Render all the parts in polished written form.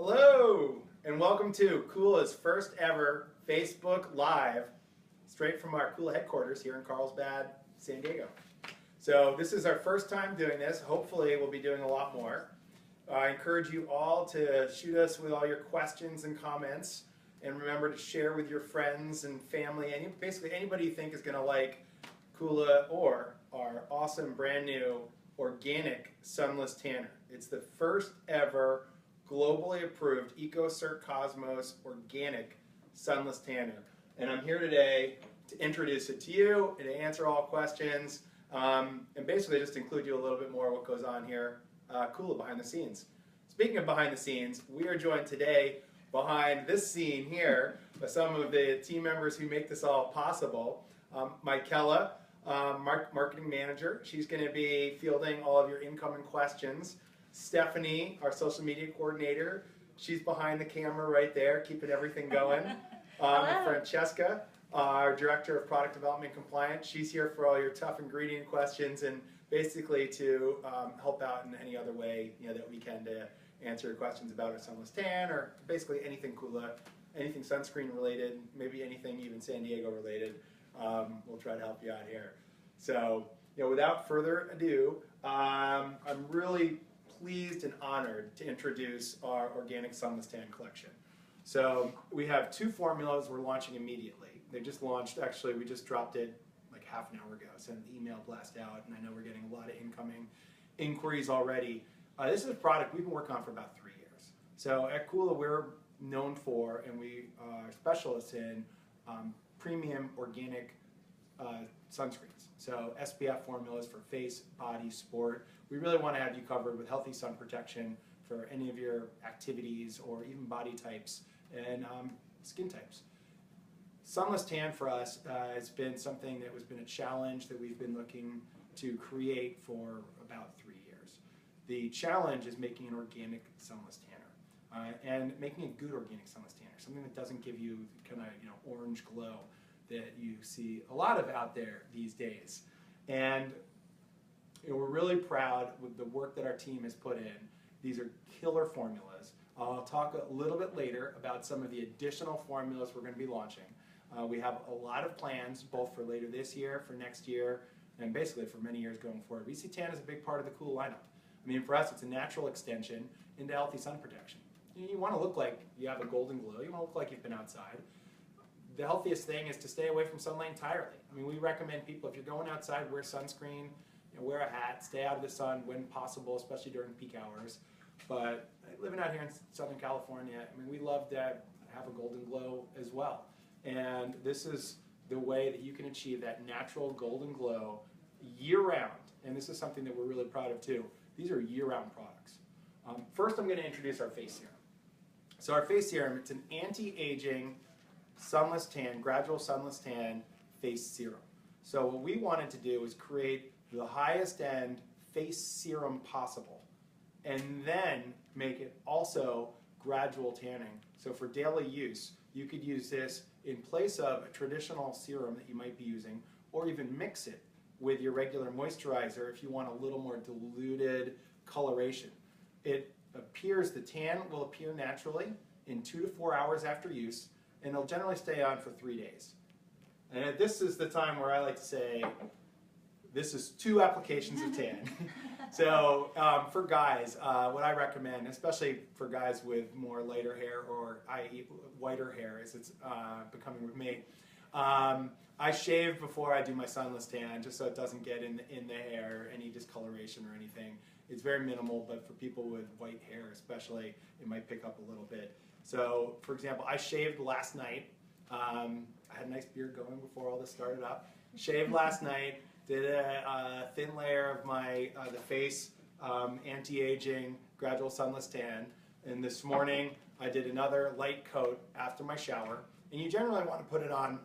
Hello, and welcome to Koola's first ever Facebook Live, straight from our Kula headquarters here in Carlsbad, San Diego. So this is our first time doing this. Hopefully we'll be doing a lot more. I encourage you all to shoot us with all your questions and comments, and remember to share with your friends and family, basically anybody you think is going to like Kula or our awesome brand new organic sunless tanner. It's the first ever globally approved Ecocert COSMOS organic sunless tanner. And I'm here today to introduce it to you and to answer all questions and basically just include you a little bit more what goes on here, Kula behind the scenes. Speaking of behind the scenes, we are joined today behind this scene here by some of the team members who make this all possible. Kula, marketing manager, she's going to be fielding all of your incoming questions. Stephanie, our social media coordinator, she's behind the camera right there, keeping everything going. Francesca, our director of product development and compliance, she's here for all your tough ingredient questions and basically to help out in any other way that we can to answer your questions about our sunless tan or basically anything Kula, anything sunscreen related, maybe anything even San Diego related. We'll try to help you out here. So, without further ado, I'm really pleased and honored to introduce our organic Sunless Tan Collection. So we have two formulas we're launching immediately. They just launched, actually we just dropped it like half an hour ago, sent the email blast out, and I know we're getting a lot of incoming inquiries already. This is a product we've been working on for about 3 years. So at Kula we're known for, and we are specialists in premium organic sunscreens. So SPF formulas for face, body, sport. We really want to have you covered with healthy sun protection for any of your activities or even body types and skin types. Sunless tan for us has been something that has been a challenge that we've been looking to create for about 3 years. The challenge is making an organic sunless tanner and making a good organic sunless tanner, something that doesn't give you kind of orange glow that you see a lot of out there these days. And we're really proud with the work that our team has put in. These are killer formulas. I'll talk a little bit later about some of the additional formulas we're going to be launching. We have a lot of plans both for later this year, for next year, and basically for many years going forward. We see tan as a big part of the Kool lineup. I mean, for us, it's a natural extension into healthy sun protection. You want to look like you have a golden glow. You want to look like you've been outside. The healthiest thing is to stay away from sunlight entirely. I mean, we recommend people, if you're going outside, wear sunscreen, wear a hat, stay out of the sun when possible, especially during peak hours. But living out here in Southern California, I mean, we love to have a golden glow as well. And this is the way that you can achieve that natural golden glow year-round. And this is something that we're really proud of too. These are year-round products. First, I'm going to introduce our face serum. So our face serum, it's an anti-aging sunless tan, gradual sunless tan face serum. So what we wanted to do is create the highest end face serum possible and then make it also gradual tanning. So for daily use, you could use this in place of a traditional serum that you might be using, or even mix it with your regular moisturizer if you want a little more diluted coloration. It appears, the tan will appear naturally in 2 to 4 hours after use, and it'll generally stay on for 3 days. And this is the time where I like to say, this is 2 applications of tan. So for guys, what I recommend, especially for guys with more lighter hair or whiter hair as it's becoming with me, I shave before I do my sunless tan just so it doesn't get in the hair, any discoloration or anything. It's very minimal, but for people with white hair especially, it might pick up a little bit. So, for example, I shaved last night. I had a nice beard going before all this started up. Shaved last night, did a thin layer of my the face anti-aging gradual sunless tan, and this morning I did another light coat after my shower. And you generally want to put it on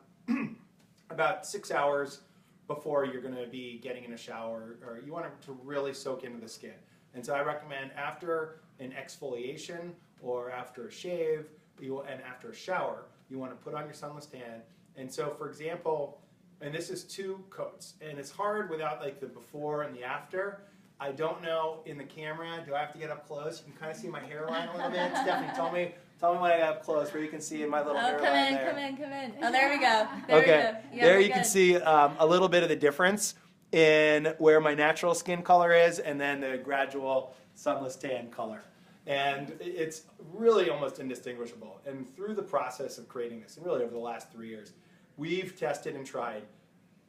about 6 hours before you're going to be getting in a shower, or you want it to really soak into the skin. And so I recommend after an exfoliation or after a shave and after a shower, you want to put on your sunless tan. And so, for example, and this is 2 coats, and it's hard without like the before and the after, I don't know in the camera, do I have to get up close? You can kind of see my hairline a little bit. Stephanie, tell me when I get up close where you can see my little hairline there. Come in. Oh, there we go. There we go. Yeah, there you can see a little bit of the difference in where my natural skin color is and then the gradual sunless tan color. And it's really almost indistinguishable. And through the process of creating this, and really over the last 3 years, we've tested and tried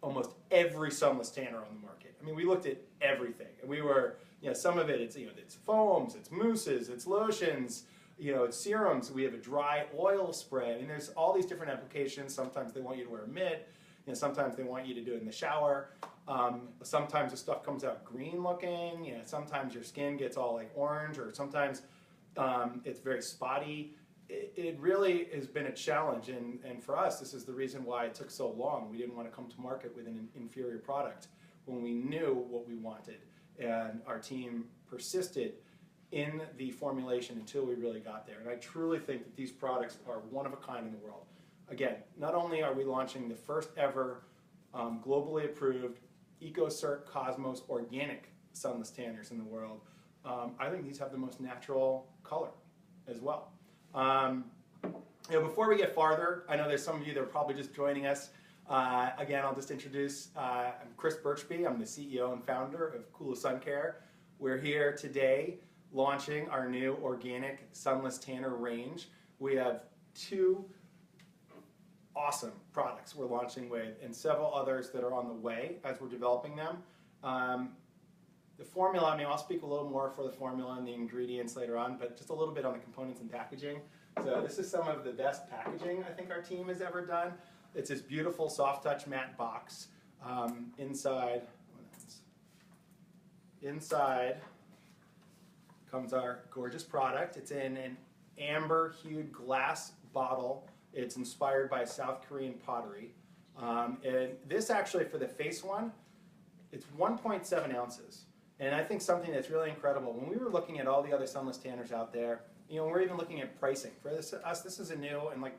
almost every sunless tanner on the market. I mean, we looked at everything. And we were, some of it, it's foams, it's mousses, it's lotions, it's serums. We have a dry oil spray. I mean, there's all these different applications. Sometimes they want you to wear a mitt. Sometimes they want you to do it in the shower. Sometimes the stuff comes out green looking. Sometimes your skin gets all like orange, or sometimes it's very spotty. It really has been a challenge, and for us, this is the reason why it took so long. We didn't want to come to market with an inferior product when we knew what we wanted, and our team persisted in the formulation until we really got there. And I truly think that these products are one of a kind in the world. Again, not only are we launching the first ever globally approved Ecocert COSMOS organic sunless tanners in the world, I think these have the most natural color as well. Before we get farther, I know there's some of you that are probably just joining us. Again, I'll just introduce, I'm Chris Birchby. I'm the CEO and founder of Kula Sun Care. We're here today launching our new organic sunless tanner range. We have 2 awesome products we're launching with, and several others that are on the way as we're developing them. The formula, I'll speak a little more for the formula and the ingredients later on, but just a little bit on the components and packaging. So this is some of the best packaging I think our team has ever done. It's this beautiful soft touch matte box. Inside comes our gorgeous product. It's in an amber hued glass bottle. It's inspired by South Korean pottery. And this actually, for the face one, it's 1.7 ounces. And I think something that's really incredible, when we were looking at all the other sunless tanners out there, we're even looking at pricing. For us, this is a new, and like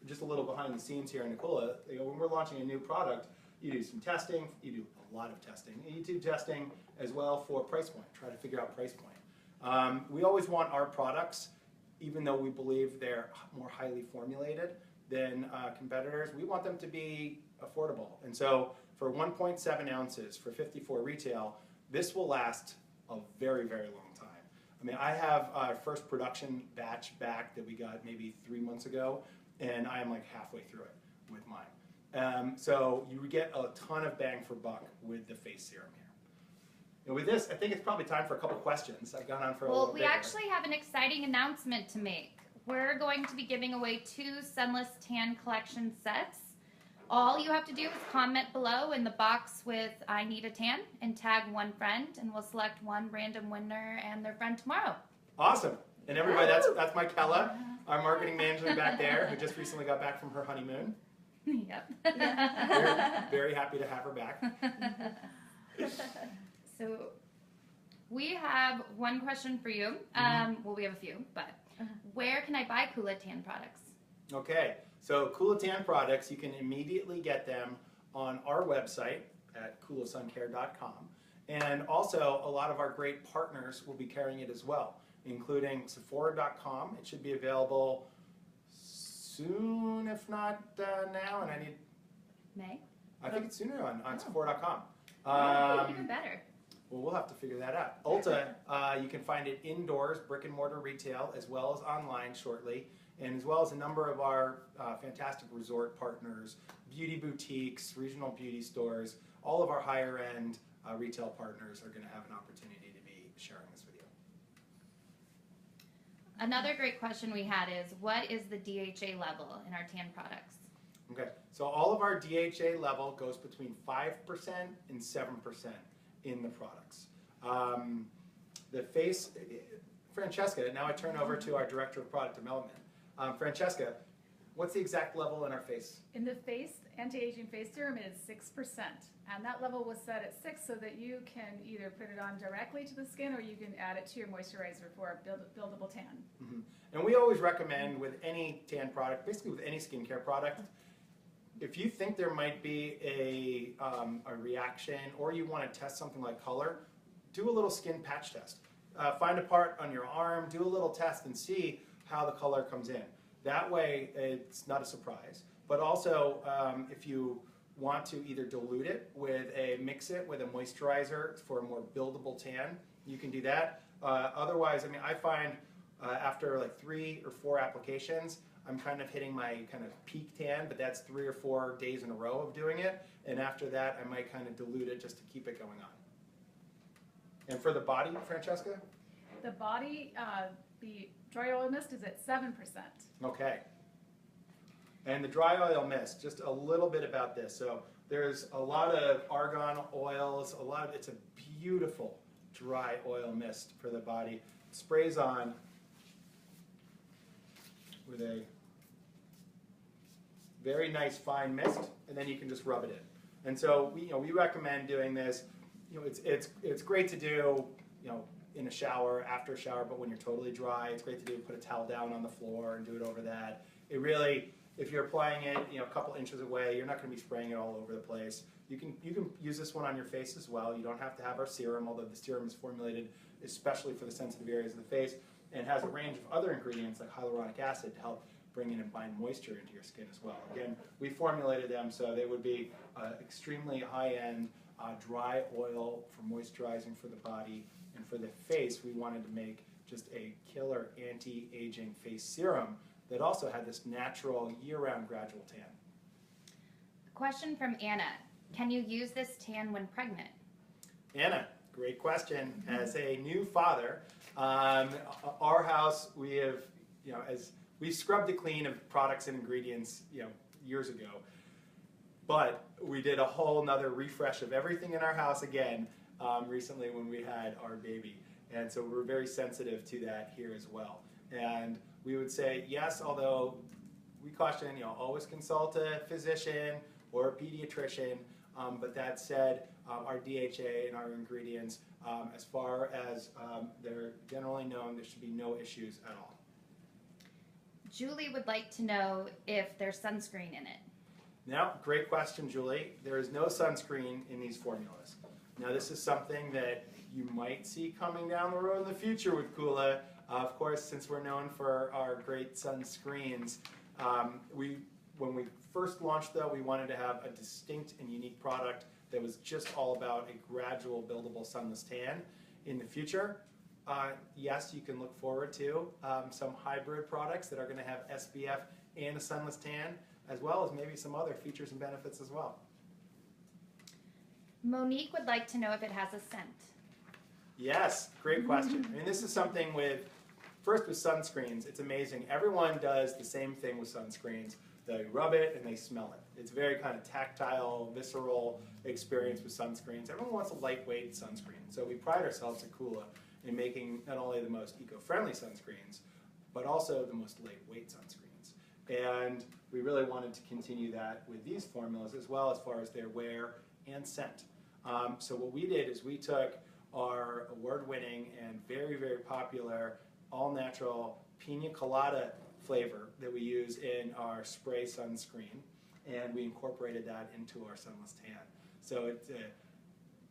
just a little behind the scenes here in Kula, when we're launching a new product, you do some testing, you do a lot of testing, and you do testing as well for price point, try to figure out price point. We always want our products, even though we believe they're more highly formulated than competitors, we want them to be affordable. And so for 1.7 ounces for $54 retail, this will last a very, very long time. I have our first production batch back that we got maybe 3 months ago, and I am like halfway through it with mine. So you get a ton of bang for buck with the face serum here. And with this, I think it's probably time for a couple questions. I've gone on for a little bit. Well, we actually have an exciting announcement to make. We're going to be giving away 2 Sunless Tan Collection sets. All you have to do is comment below in the box with "I need a tan" and tag one friend, and we'll select one random winner and their friend tomorrow. Awesome. And everybody, that's my Kula, our marketing manager back there, who just recently got back from her honeymoon. Yep. We're very happy to have her back. So we have one question for you. Well, we have a few, but where can I buy Kula Tan products? Okay, so Kula Tan products, you can immediately get them on our website at koolasuncare.com. And also, a lot of our great partners will be carrying it as well, including Sephora.com. It should be available soon, if not now. And I need... May? I think it's sooner on Sephora.com. Even better. Well, we'll have to figure that out. Ulta, you can find it indoors, brick and mortar retail, as well as online shortly, and as well as a number of our fantastic resort partners, beauty boutiques, regional beauty stores. All of our higher end retail partners are going to have an opportunity to be sharing this with you. Another great question we had is, what is the DHA level in our tan products? Okay, so all of our DHA level goes between 5% and 7% in the products. The face, Francesca, now I turn over to our Director of Product Development. Francesca, what's the exact level in our face? In the face, anti-aging face serum is 6%, and that level was set at 6 so that you can either put it on directly to the skin or you can add it to your moisturizer for a buildable tan. Mm-hmm. And we always recommend with any tan product, basically with any skincare product, if you think there might be a reaction or you want to test something like color, do a little skin patch test. Find a part on your arm, do a little test and see how the color comes in. That way it's not a surprise. But also if you want to either dilute it mix it with a moisturizer for a more buildable tan, you can do that. Otherwise, I mean, I find after like 3 or 4 applications, I'm kind of hitting my kind of peak tan, but that's 3 or 4 days in a row of doing it. And after that, I might kind of dilute it just to keep it going on. And for the body, Francesca? The body, the dry oil mist is at 7%. Okay. And the dry oil mist, just a little bit about this. So there's a lot of argan oils, it's a beautiful dry oil mist for the body. It sprays on with a very nice fine mist, and then you can just rub it in. And so we recommend doing this. It's great to do in a shower, after a shower, but when you're totally dry, it's great to do. Put a towel down on the floor and do it over that. It really, if you're applying it a couple inches away, you're not going to be spraying it all over the place. You can use this one on your face as well. You don't have to have our serum, although the serum is formulated especially for the sensitive areas of the face, and has a range of other ingredients like hyaluronic acid to help bring in and bind moisture into your skin as well. Again, we formulated them so they would be extremely high-end dry oil for moisturizing for the body, and for the face we wanted to make just a killer anti-aging face serum that also had this natural year-round gradual tan. Question from Anna. Can you use this tan when pregnant? Anna, great question. As a new father, our house, we have, as we've scrubbed it clean of products and ingredients, years ago. But we did a whole nother refresh of everything in our house again recently when we had our baby. And so we're very sensitive to that here as well. And we would say yes, although we caution, always consult a physician or a pediatrician. But that said, our DHA and our ingredients, as far as they're generally known, there should be no issues at all. Julie would like to know if there's sunscreen in it. Now, great question, Julie. There is no sunscreen in these formulas. Now, this is something that you might see coming down the road in the future with Kula. Of course, since we're known for our great sunscreens, when we first launched, though, we wanted to have a distinct and unique product that was just all about a gradual, buildable sunless tan. In the future, yes, you can look forward to some hybrid products that are going to have SPF and a sunless tan, as well as maybe some other features and benefits as well. Monique would like to know if it has a scent. Yes, great question. I mean, this is something first with sunscreens, it's amazing. Everyone does the same thing with sunscreens. They rub it and they smell it. It's a very kind of tactile, visceral experience with sunscreens. Everyone wants a lightweight sunscreen. So we pride ourselves at Kula in making not only the most eco-friendly sunscreens, but also the most lightweight sunscreens. And we really wanted to continue that with these formulas as well, as far as their wear and scent. So what we did is we took our award-winning and very, very popular all-natural pina colada flavor that we use in our spray sunscreen, and we incorporated that into our sunless tan. So it's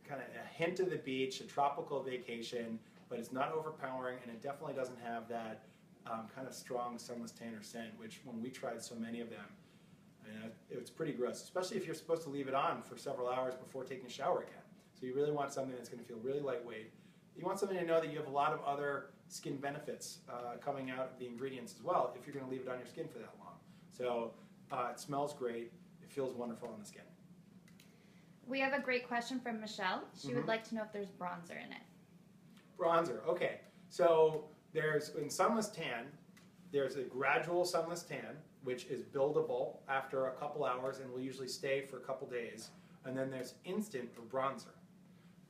kind of a hint of the beach, a tropical vacation, but it's not overpowering, and it definitely doesn't have that kind of strong sunless tanner scent, which when we tried so many of them, it was pretty gross, especially if you're supposed to leave it on for several hours before taking a shower again. So you really want something that's going to feel really lightweight. You want something to know that you have a lot of other skin benefits coming out of the ingredients as well if you're going to leave it on your skin for that long. So it smells great. It feels wonderful on the skin. We have a great question from Michelle. She would like to know if there's bronzer in it. Bronzer, okay. So in sunless tan, there's a gradual sunless tan, which is buildable after a couple hours and will usually stay for a couple days. And then there's instant or bronzer.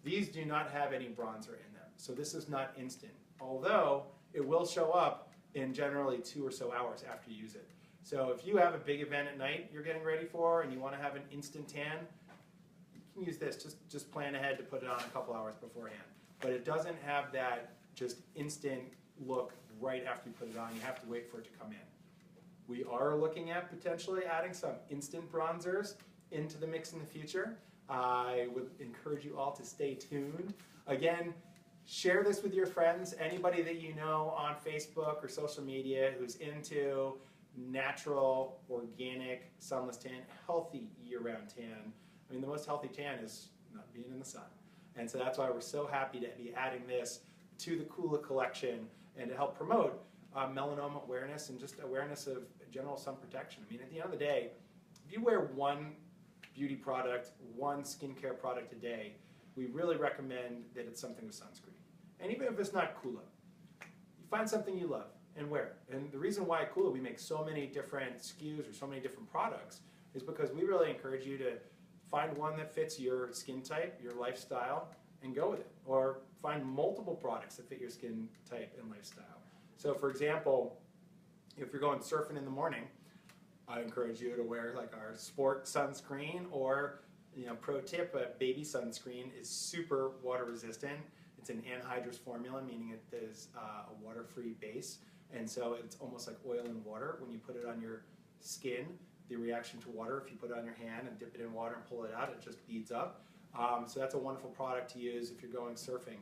These do not have any bronzer in them, so this is not instant, although it will show up in generally 2 or so hours after you use it. So if you have a big event at night you're getting ready for and you want to have an instant tan, you can use this. Just plan ahead to put it on a couple hours beforehand. But it doesn't have that just instant look right after you put it on. You have to wait for it to come in. We are looking at potentially adding some instant bronzers into the mix in the future. I would encourage you all to stay tuned again, share this with your friends, anybody that you know on Facebook or social media who's into natural, organic, sunless tan, healthy year-round tan. I mean, the most healthy tan is not being in the sun. And so that's why we're so happy to be adding this to the COOLA collection and to help promote melanoma awareness and just awareness of general sun protection. I mean, at the end of the day, if you wear one beauty product, one skincare product a day, we really recommend that it's something with sunscreen. And even if it's not COOLA, you find something you love and wear it. And the reason why at COOLA we make so many different SKUs or so many different products is because we really encourage you to find one that fits your skin type, your lifestyle, and go with it. Or find multiple products that fit your skin type and lifestyle. So for example, if you're going surfing in the morning, I encourage you to wear like our sport sunscreen, or, you know, pro tip, a baby sunscreen is super water resistant. It's an anhydrous formula, meaning it is a water-free base, and so it's almost like oil and water. When you put it on your skin, the reaction to water, if you put it on your hand and dip it in water and pull it out, it just beads up. So that's a wonderful product to use if you're going surfing.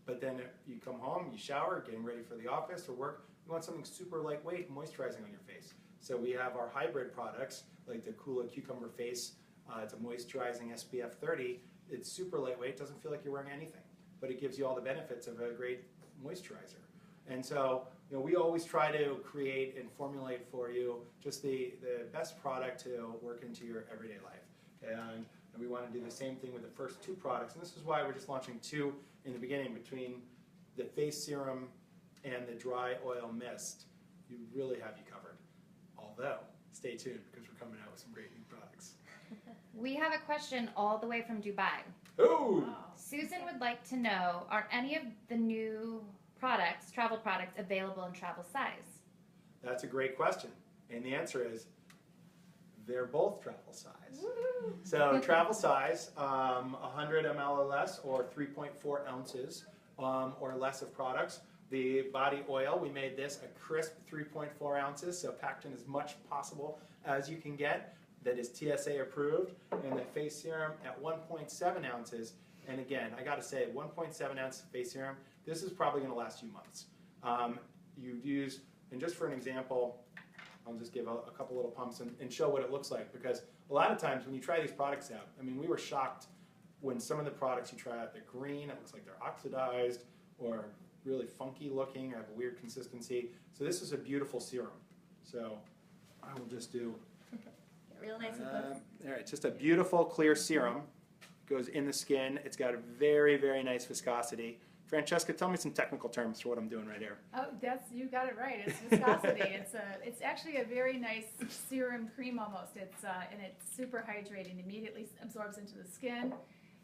But then if you come home, you shower, getting ready for the office or work, you want something super lightweight, moisturizing on your face. So we have our hybrid products, like the Kula Cucumber Face. It's a moisturizing SPF 30. It's super lightweight, doesn't feel like you're wearing anything, but it gives you all the benefits of a great moisturizer. And so, you know, we always try to create and formulate for you just the best product to work into your everyday life. And we want to do the same thing with the first two products. And this is why we're just launching two in the beginning. Between the face serum and the dry oil mist, you really have you covered. Although, stay tuned because we're coming out with some great new products. We have a question all the way from Dubai. Oh! Wow. Susan would like to know, are any of the new products, travel products, available in travel size? That's a great question. And the answer is, they're both travel size. Woo-hoo. So travel size, 100 ml or less, or 3.4 ounces or less of products. The body oil, we made this a crisp 3.4 ounces, so packed in as much possible as you can get. That is TSA approved. And the face serum at 1.7 ounces. And again, I got to say, 1.7 ounces face serum, this is probably going to last you months. You use, and just for an example, I'll just give a couple little pumps and show what it looks like, because a lot of times when you try these products out, I mean, we were shocked when some of the products you try out, they're green, it looks like they're oxidized, or really funky looking, or have a weird consistency. So this is a beautiful serum. So I will just do, Real nice and close. all right, just a beautiful clear serum. Goes in the skin. It's got a very, very nice viscosity. Francesca, tell me some technical terms for what I'm doing right here. Oh, you got it right. It's viscosity. It's actually a very nice serum cream almost. And it's super hydrating. Immediately absorbs into the skin,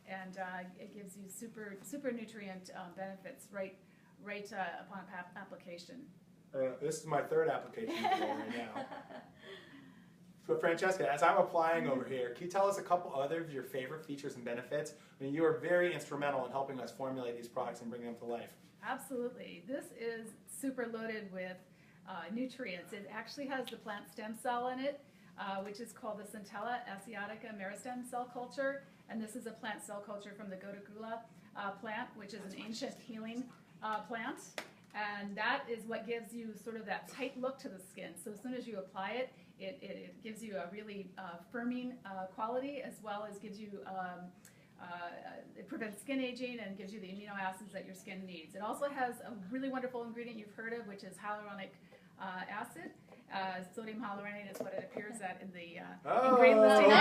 and it gives you super nutrient benefits right upon application. This is my third application today right now. So Francesca, as I'm applying over here, can you tell us a couple other of your favorite features and benefits? I mean, you are very instrumental in helping us formulate these products and bring them to life. Absolutely. This is super loaded with nutrients. It actually has the plant stem cell in it, which is called the Centella asiatica meristem cell culture. And this is a plant cell culture from the Kula plant, which is an ancient healing plant. And that is what gives you sort of that tight look to the skin. So as soon as you apply it, it gives you a really firming quality, as well as gives you, it prevents skin aging and gives you the amino acids that your skin needs. It also has a really wonderful ingredient you've heard of, which is hyaluronic acid. Sodium hyaluronate is what it appears at in the ingredient listing.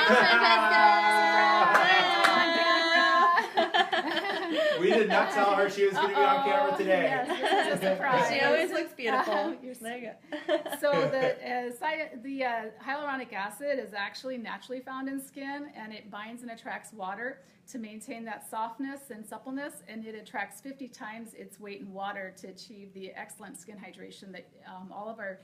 We did not tell her she was going to be on camera today. Yes, this is a surprise. She always looks beautiful. There you go. So the hyaluronic acid is actually naturally found in skin, and it binds and attracts water to maintain that softness and suppleness, and it attracts 50 times its weight in water to achieve the excellent skin hydration that all of our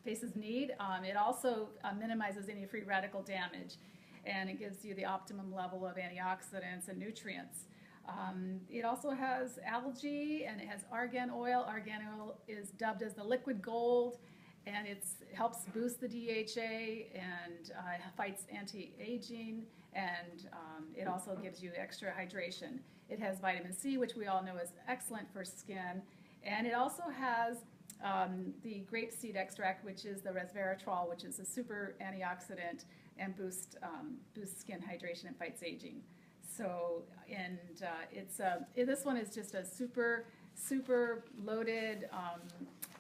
faces need. It also minimizes any free radical damage, and it gives you the optimum level of antioxidants and nutrients. It also has algae, and it has argan oil. Argan oil is dubbed as the liquid gold, and it helps boost the DHA and fights anti-aging, and it also gives you extra hydration. It has vitamin C, which we all know is excellent for skin, and it also has the grapeseed extract, which is the resveratrol, which is a super antioxidant and boosts skin hydration and fights aging. So, and this one is just a super loaded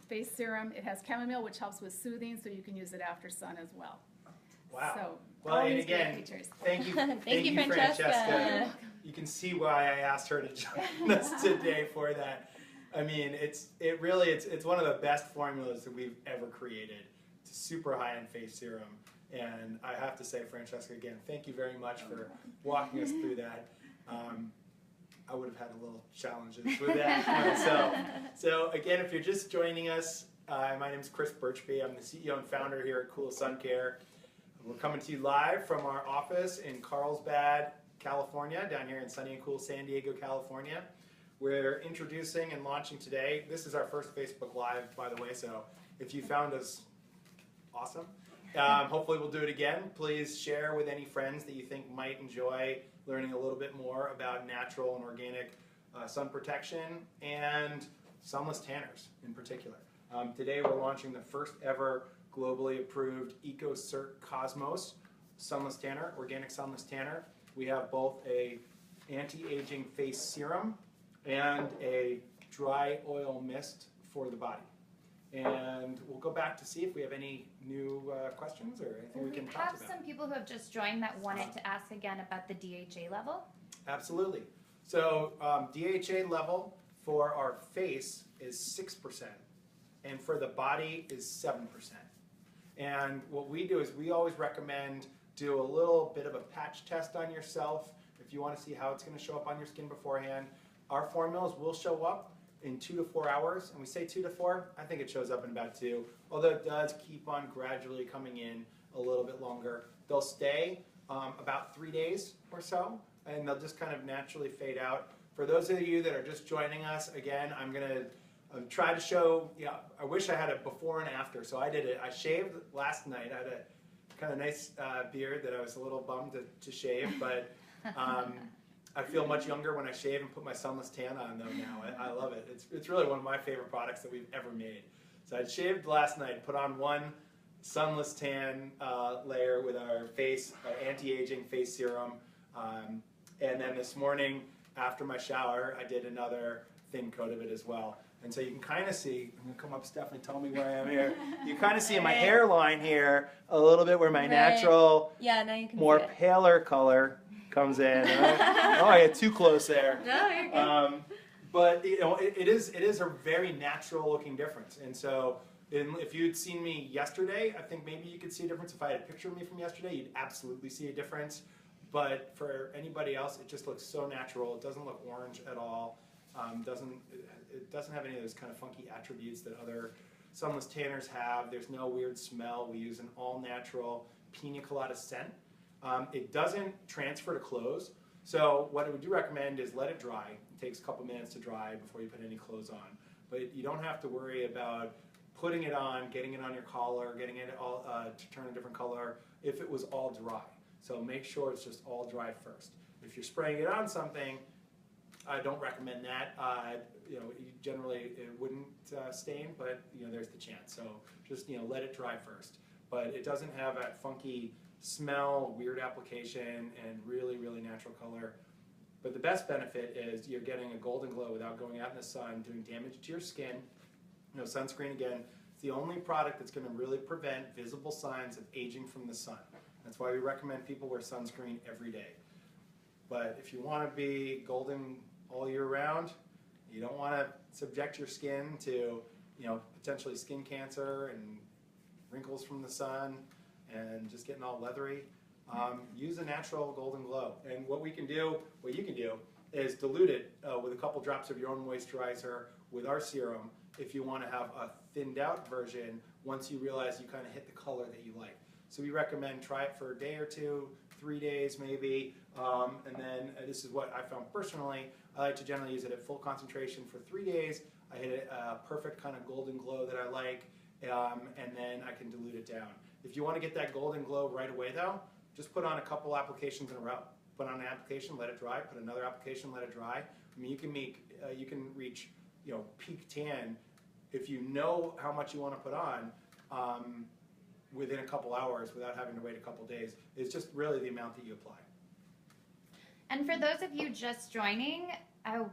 face serum. It has chamomile, which helps with soothing, so you can use it after sun as well. Wow. So, well, all and these great again, features. thank you, Thank you, Francesca. You can see why I asked her to join us today for that. I mean, it's one of the best formulas that we've ever created. It's a super high-end face serum, and I have to say, Francesca, again, thank you very much for walking us through that. I would have had a little challenges with that myself. So again, if you're just joining us, my name is Chris Birchby. I'm the CEO and founder here at COOLA Sun Care. We're coming to you live from our office in Carlsbad, California, down here in sunny and cool San Diego, California. We're introducing and launching today. This is our first Facebook Live, by the way, so if you found us, awesome. Hopefully we'll do it again. Please share with any friends that you think might enjoy learning a little bit more about natural and organic sun protection and sunless tanners in particular. Today we're launching the first ever globally approved Ecocert COSMOS sunless tanner, organic sunless tanner. We have both a anti-aging face serum and a dry oil mist for the body. And we'll go back to see if we have any new questions or anything we can talk about. We have some people who have just joined that wanted to ask again about the DHA level. Absolutely. So DHA level for our face is 6%, and for the body is 7%. And what we do is we always recommend do a little bit of a patch test on yourself if you want to see how it's going to show up on your skin beforehand. Our formulas will show up in 2 to 4 hours, and we say 2 to 4, I think it shows up in about 2, although it does keep on gradually coming in a little bit longer. They'll stay about 3 days or so, and they'll just kind of naturally fade out. For those of you that are just joining us, again, I'm going to try to show, I wish I had a before and after, so I did it. I shaved last night. I had a kind of nice beard that I was a little bummed to shave, but I feel much younger when I shave and put my sunless tan on though now. I love it. It's really one of my favorite products that we've ever made. So I shaved last night, put on one sunless tan layer with our face, anti-aging face serum, and then this morning after my shower I did another thin coat of it as well. And so you can kind of see, I'm going to come up, Stephanie, tell me where I am here. You kind of see in my hairline here a little bit where my natural, now you can more see it. paler color comes in. Oh, I get too close there. No, you're good. But it is a very natural looking difference. And so if you'd seen me yesterday, I think maybe you could see a difference. If I had a picture of me from yesterday, you'd absolutely see a difference. But for anybody else, it just looks so natural. It doesn't look orange at all. It doesn't have any of those kind of funky attributes that other sunless tanners have. There's no weird smell. We use an all-natural pina colada scent. It doesn't transfer to clothes. So what I would do recommend is let it dry. It takes a couple minutes to dry before you put any clothes on. But you don't have to worry about putting it on, getting it on your collar, getting it all to turn a different color if it was all dry. So make sure it's just all dry first. If you're spraying it on something, I don't recommend that. Generally it wouldn't stain, but there's the chance. So just let it dry first. But it doesn't have that funky smell, weird application, and really, really natural color. But the best benefit is you're getting a golden glow without going out in the sun, doing damage to your skin. Sunscreen, again, it's the only product that's going to really prevent visible signs of aging from the sun. That's why we recommend people wear sunscreen every day. But if you want to be golden all year round, you don't want to subject your skin to potentially skin cancer and wrinkles from the sun and just getting all leathery, use a natural golden glow. And what you can do is dilute it with a couple drops of your own moisturizer with our serum if you want to have a thinned out version once you realize you kind of hit the color that you like. So we recommend try it for a day or two, 3 days maybe, and then this is what I found personally. I like to generally use it at full concentration for 3 days. I hit a perfect kind of golden glow that I like, and then I can dilute it down. If you want to get that golden glow right away though, just put on a couple applications in a row. Put on an application, let it dry, put another application, let it dry. I mean, you can reach, peak tan if you know how much you want to put on within a couple hours without having to wait a couple days. It's just really the amount that you apply. And for those of you just joining,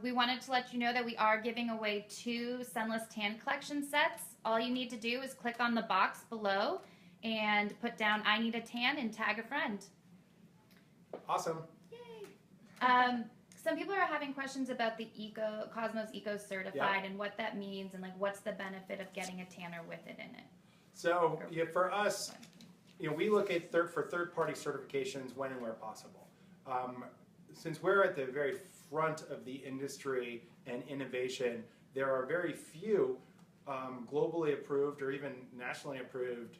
we wanted to let you know that we are giving away 2 Sunless Tan Collection sets. All you need to do is click on the box below and put down I need a tan and tag a friend. Awesome. Yay. Some people are having questions about the Cosmos Eco Certified and what that means and what's the benefit of getting a tanner with it in it. So for us, we look at third-party certifications when and where possible. Since we're at the very front of the industry and innovation, there are very few globally approved or even nationally approved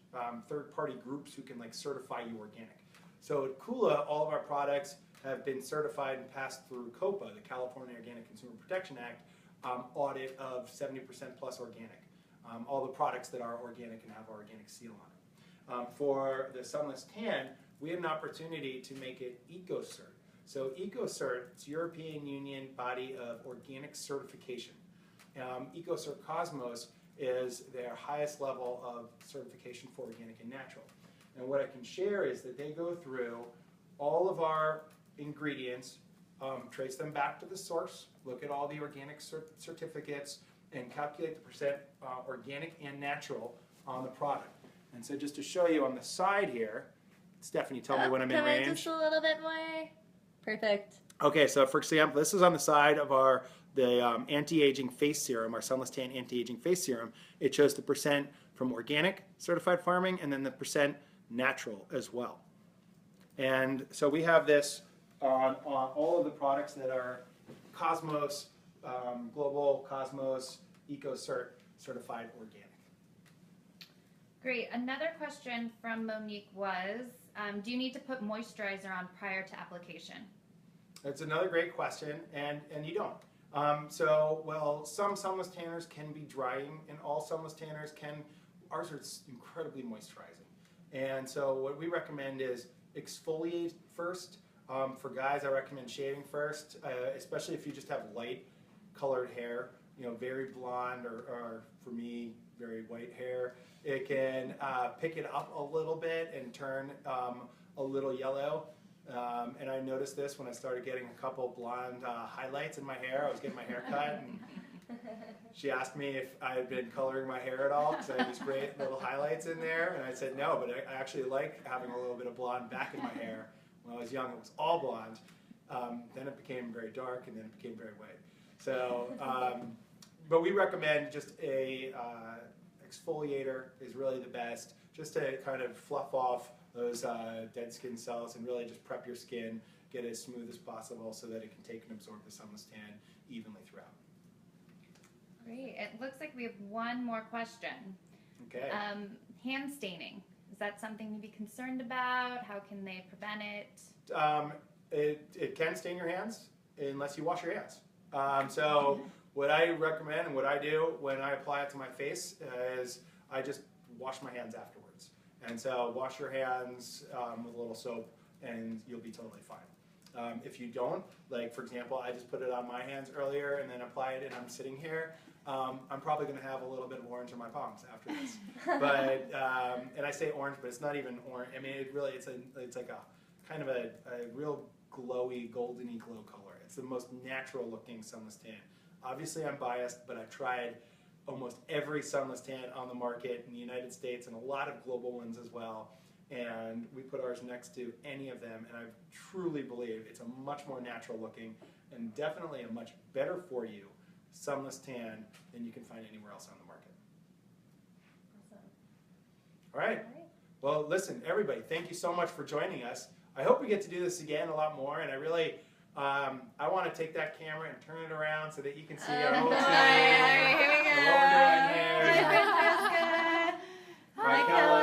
third-party groups who can certify you organic. So at Kula, all of our products have been certified and passed through COPA, the California Organic Consumer Protection Act, audit of 70% plus organic. All the products that are organic and have our organic seal on it. For the Sunless Tan, we had an opportunity to make it Ecocert. So Ecocert, it's European Union body of organic certification. Ecocert COSMOS is their highest level of certification for organic and natural. And what I can share is that they go through all of our ingredients, trace them back to the source, look at all the organic certificates, and calculate the percent organic and natural on the product. And so just to show you on the side here, Stephanie, tell me when I'm in range. Come in just a little bit more. Perfect. Okay, so for example, this is on the side of the anti-aging face serum, our Sunless Tan anti-aging face serum. It shows the percent from organic certified farming and then the percent natural as well. And so we have this on all of the products that are Cosmos, Global Cosmos Ecocert certified organic. Great. Another question from Monique was, do you need to put moisturizer on prior to application? That's another great question, and you don't. Some sunless tanners can be drying, and all sunless tanners can. Ours are incredibly moisturizing. And so what we recommend is exfoliate first. For guys, I recommend shaving first, especially if you just have light colored hair, very blonde or for me, very white hair. It can pick it up a little bit and turn a little yellow. And I noticed this when I started getting a couple blonde highlights in my hair. I was getting my hair cut, and she asked me if I had been coloring my hair at all because I had these great little highlights in there. And I said no, but I actually like having a little bit of blonde back in my hair. When I was young, it was all blonde. Then it became very dark, and then it became very white. So, but we recommend just a exfoliator is really the best, just to kind of fluff off those dead skin cells and really just prep your skin, get it as smooth as possible so that it can take and absorb the sunless tan evenly throughout. Great. It looks like we have one more question. Okay. Hand staining. Is that something to be concerned about? How can they prevent it? It can stain your hands unless you wash your hands. So what I recommend and what I do when I apply it to my face is I just wash my hands afterwards. And so wash your hands with a little soap and you'll be totally fine. If you don't, like for example, I just put it on my hands earlier and then apply it and I'm sitting here, I'm probably going to have a little bit of orange in my palms after this. But and I say orange, but it's not even orange. I mean, it's like a kind of a real glowy, goldeny glow color. It's the most natural looking sunless tan. Obviously, I'm biased, but I've tried almost every sunless tan on the market in the United States and a lot of global ones as well. And we put ours next to any of them, and I truly believe it's a much more natural looking and definitely a much better for you sunless tan than you can find anywhere else on the market. Awesome. All right. Well, listen, everybody, thank you so much for joining us. I hope we get to do this again a lot more, and I really, I want to take that camera and turn it around so that you can see our whole team. Here we go. And what we're doing here. Hi, Francesca. Hi, Kula.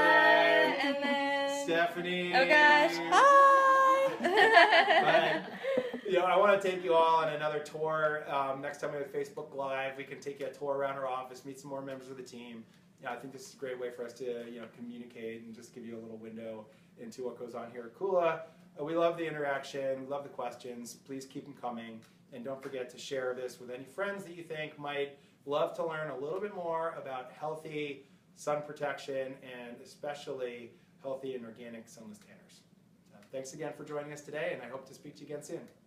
And then Stephanie. Oh gosh. Hi. But, I want to take you all on another tour. Next time we have Facebook Live, we can take you a tour around our office, meet some more members of the team, yeah, I think this is a great way for us to communicate and just give you a little window into what goes on here at Kula. We love the interaction, we love the questions. Please keep them coming, and don't forget to share this with any friends that you think might love to learn a little bit more about healthy sun protection and especially healthy and organic sunless tanners. Thanks again for joining us today, and I hope to speak to you again soon.